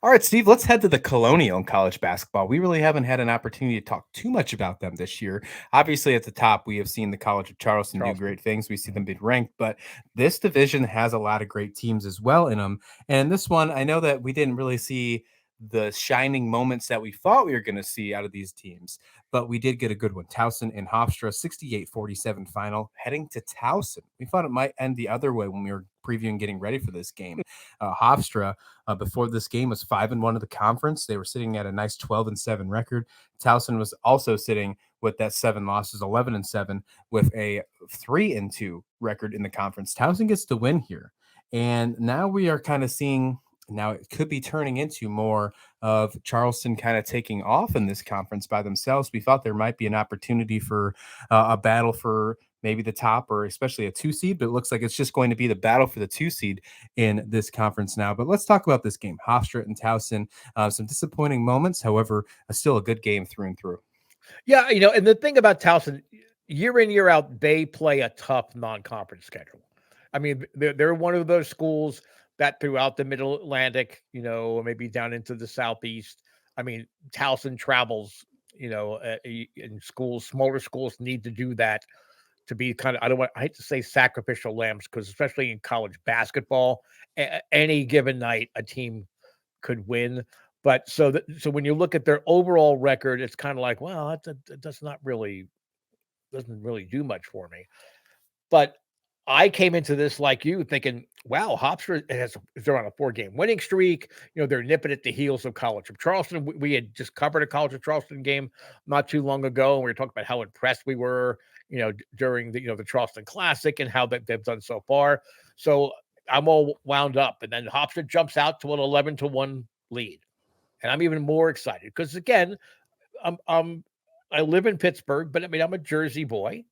All right, Steve, let's head to the Colonial in college basketball. We really haven't had an opportunity to talk too much about them this year. Obviously, at the top, we have seen the College of Charleston do Charleston. great things. We see Mhm. them be ranked, but this division has a lot of great teams as well in them. And this one, I know that we didn't really see the shining moments that we thought we were going to see out of these teams, but we did get a good one. Towson and Hofstra, 68-47 final, heading to Towson. We thought it might end the other way when we were previewing getting ready for this game. Hofstra before this game was 5-1 of the conference. They were sitting at a nice 12-7 record. Towson was also sitting with that 7 losses, 11-7, with a 3-2 record in the conference. Towson gets the win here, and now we are kind of seeing. Now it could be turning into more of Charleston kind of taking off in this conference by themselves. We thought there might be an opportunity for a battle for maybe the top or especially a 2 seed, but it looks like it's just going to be the battle for the 2 seed in this conference now. But let's talk about this game. Hofstra and Towson, some disappointing moments. However, still a good game through and through. Yeah, and the thing about Towson, year in, year out, they play a tough non-conference schedule. I mean, they're one of those schools that throughout the Middle Atlantic, maybe down into the Southeast. I mean, Towson travels, in schools, smaller schools need to do that to be kind of, I hate to say sacrificial lambs, because especially in college basketball, any given night, a team could win. But so when you look at their overall record, it's kind of like, well, that doesn't really do much for me. But I came into this like you thinking, wow, Hofstra they're on a 4-game winning streak. They're nipping at the heels of College of Charleston. We had just covered a College of Charleston game not too long ago, and we were talking about how impressed we were, during the Charleston Classic and how that they've done so far. So I'm all wound up, and then Hofstra jumps out to an 11-1 lead, and I'm even more excited because again, I'm I live in Pittsburgh, but I mean I'm a Jersey boy.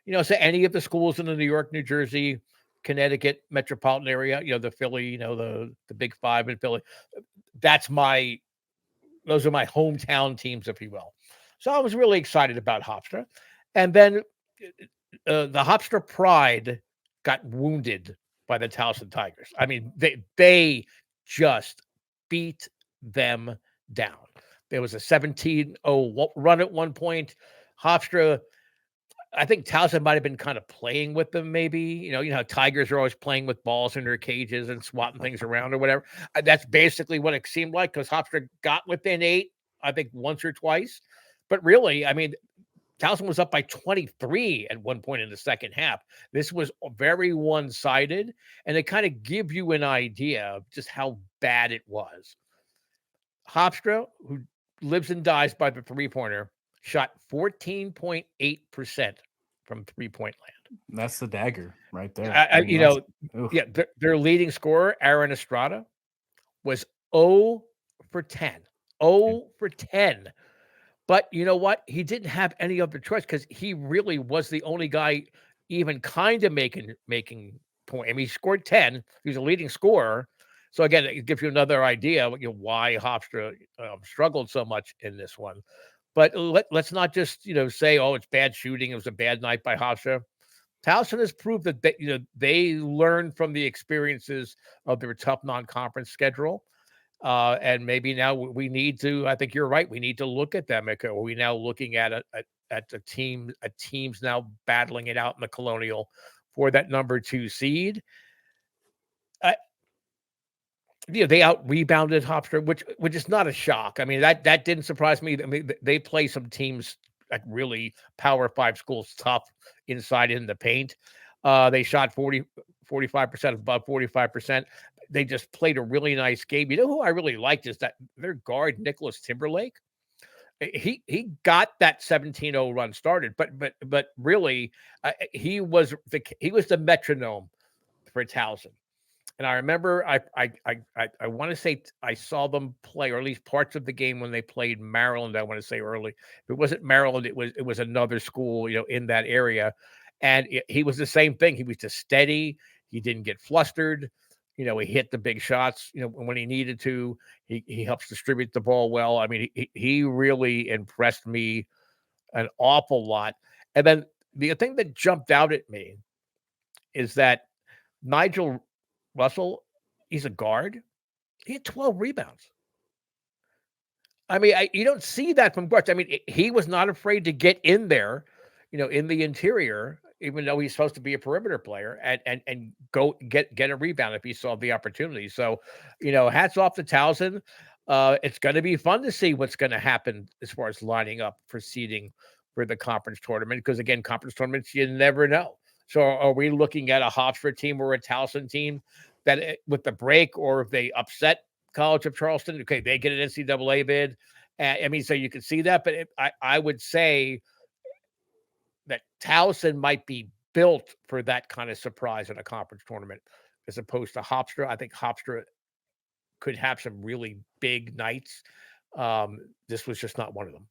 So any of the schools in the New York, New Jersey, Connecticut metropolitan area, the Philly, the Big Five in Philly, that's my those are my hometown teams, if you will. So I was really excited about Hofstra, and then the Hofstra pride got wounded by the Towson Tigers. I mean, they just beat them down. There was a 17-0 run at one point. Hofstra, I think Towson might have been kind of playing with them, maybe. How tigers are always playing with balls in their cages and swatting things around or whatever. That's basically what it seemed like because Hofstra got within 8, I think, once or twice. But really, I mean, Towson was up by 23 at one point in the second half. This was very one-sided, and it kind of give you an idea of just how bad it was. Hofstra, who lives and dies by the three-pointer, shot 14.8% from three-point land. That's the dagger right there. I, I I mean, that's oof. yeah, their leading scorer, Aaron Estrada, was 0 for 10. 0 for 10. But you know what? He didn't have any other choice because he really was the only guy even kind of making point. I mean, he scored 10. He was a leading scorer. So again, it gives you another idea of, why Hofstra struggled so much in this one. But let's not just say, oh, it's bad shooting. It was a bad night by Hofstra. Towson has proved that they learn from the experiences of their tough non-conference schedule. And maybe now we need to. I think you're right. We need to look at them. Are we now looking at the teams now battling it out in the Colonial for that number 2 seed? They out rebounded Hofstra, which is not a shock. I mean that didn't surprise me. I mean they play some teams like really Power 5 schools tough inside in the paint. They shot 45%, above 45%. They just played a really nice game. You know who I really liked is that their guard Nicholas Timberlake. He got that 17-0 run started, but really he was the metronome for Towson. And I remember I want to say I saw them play, or at least parts of the game when they played Maryland. I want to say early. If it wasn't Maryland, it was another school, in that area. And he was the same thing. He was just steady. He didn't get flustered. He hit the big shots, when he needed to. He helps distribute the ball well. I mean, he really impressed me an awful lot. And then the thing that jumped out at me is that Nigel Russell, he's a guard. He had 12 rebounds. I mean, you don't see that from Gretsch. I mean, he was not afraid to get in there, in the interior, even though he's supposed to be a perimeter player, and go get a rebound if he saw the opportunity. So, hats off to Towson. It's going to be fun to see what's going to happen as far as lining up for seeding for the conference tournament. Because again, conference tournaments, you never know. So, are we looking at a Hofstra team or a Towson team that with the break, or if they upset College of Charleston, okay, they get an NCAA bid? I mean, so you can see that, but I would say that Towson might be built for that kind of surprise in a conference tournament as opposed to Hofstra. I think Hofstra could have some really big nights. This was just not one of them.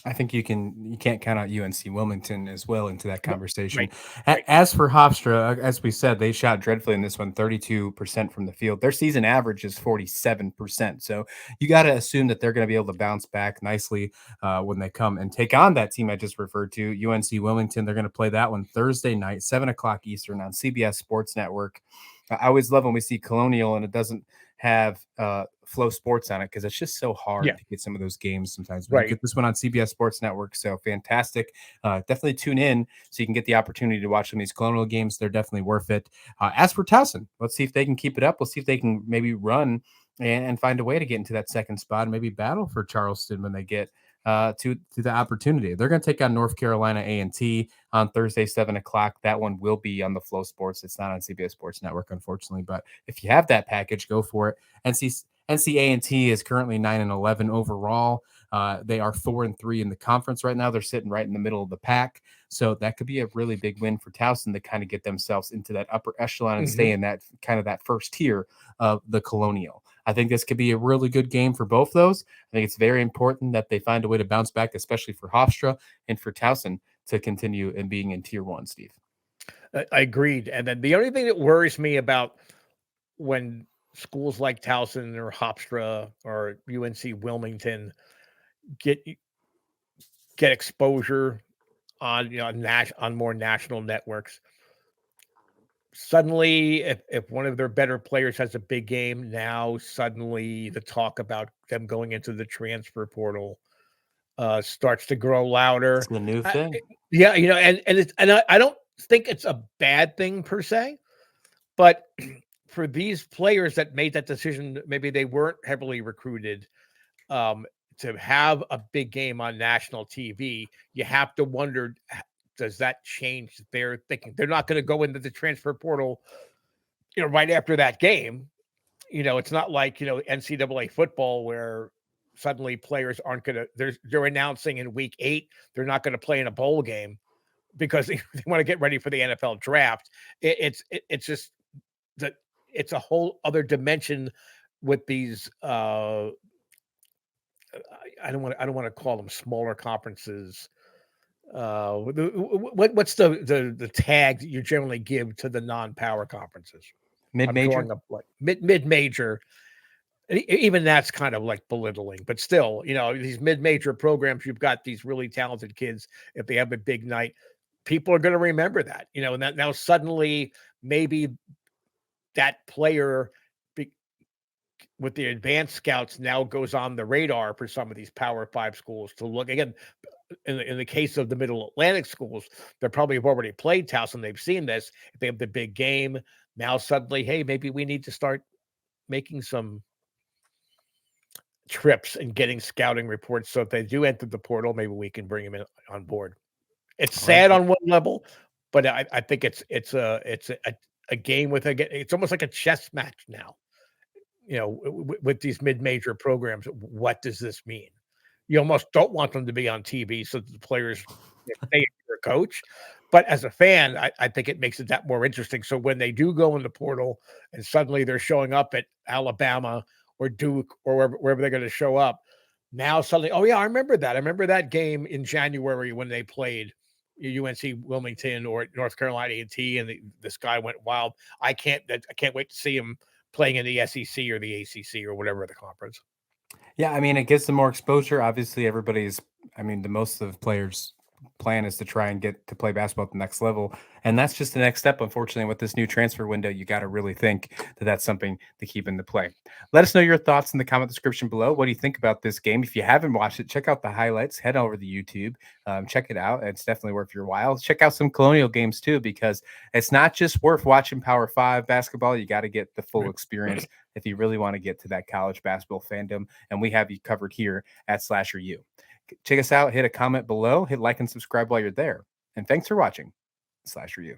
I think you can't count out UNC Wilmington as well into that conversation. Right, right. As for Hofstra, as we said, they shot dreadfully in this one, 32% from the field. Their season average is 47%. So you got to assume that they're going to be able to bounce back nicely when they come and take on that team I just referred to, UNC Wilmington. They're going to play that one Thursday night, 7 o'clock Eastern on CBS Sports Network. I always love when we see Colonial and it doesn't have Flow Sports on it because it's just so hard Yeah, to get some of those games sometimes. But you right. get this one on CBS Sports Network, so fantastic. Definitely tune in so you can get the opportunity to watch some of these Colonial games. They're definitely worth it. As for Towson, let's see if they can keep it up. We'll see if they can maybe run and find a way to get into that second spot and maybe battle for Charleston when they get to the opportunity. They're going to take on North Carolina A&T on Thursday, 7 o'clock. That one will be on the Flow Sports. It's not on CBS Sports Network, unfortunately. But if you have that package, go for it. NC A&T is currently 9-11 overall. They are 4-3 in the conference right now. They're sitting right in the middle of the pack. So that could be a really big win for Towson to kind of get themselves into that upper echelon and stay in that kind of that first tier of the Colonial. I think this could be a really good game for both those. I think it's very important that they find a way to bounce back, especially for Hofstra and for Towson to continue in being in tier one, Steve. I agreed. And then the only thing that worries me about when schools like Towson or Hofstra or UNC Wilmington get exposure on on more national networks. Suddenly, if one of their better players has a big game, now suddenly the talk about them going into the transfer portal starts to grow It's louder. the new I, thing. yeah, I don't think it's a bad thing per se, but for these players that made that decision, maybe they weren't heavily recruited. Um, to have a big game on national TV, you have to wonder, does that change their thinking? They're not going to go into the transfer portal, right after that game. It's not like, NCAA football where suddenly players aren't going to, they're announcing in week 8, they're not going to play in a bowl game because they want to get ready for the NFL draft. It's just that it's a whole other dimension with these, I don't want to call them smaller conferences. What's the tag that you generally give to the non-power conferences? I'm Mid-major? drawing up like mid-major. Even that's kind of like belittling, but still, these mid-major programs, you've got these really talented kids. If they have a big night, people are going to remember that, and that now suddenly maybe that player with the advanced scouts now goes on the radar for some of these Power 5 schools to look again. In the case of the Middle Atlantic schools, they probably have already played Towson. They've seen this. If they have the big game, now suddenly, hey, maybe we need to start making some trips and getting scouting reports. So if they do enter the portal, maybe we can bring them in on board. It's I like sad it. on one level, but I think it's a game with it's almost like a chess match now. With these mid-major programs, what does this mean? You almost don't want them to be on TV so that the players stay your coach. But as a fan, I think it makes it that more interesting. So when they do go in the portal and suddenly they're showing up at Alabama or Duke or wherever they're going to show up, now suddenly, oh yeah, I remember that. I remember that game in January when they played UNC Wilmington or North Carolina A&T, and this guy went wild. I can't wait to see him playing in the SEC or the ACC or whatever the conference. Yeah, I mean, it gives them more exposure. Obviously, the most of the players plan is to try and get to play basketball at the next level. And that's just the next step. Unfortunately, with this new transfer window, you got to really think that that's something to keep into play. Let us know your thoughts in the comment description below. What do you think about this game? If you haven't watched it, check out the highlights, head over to YouTube, check it out. It's definitely worth your while. Check out some Colonial games too, because it's not just worth watching Power Five basketball. You got to get the full experience if you really want to get to that college basketball fandom. And we have you covered here at Slasher U. Check us out, hit a comment below, hit like and subscribe while you're there. And thanks for watching Slasher U.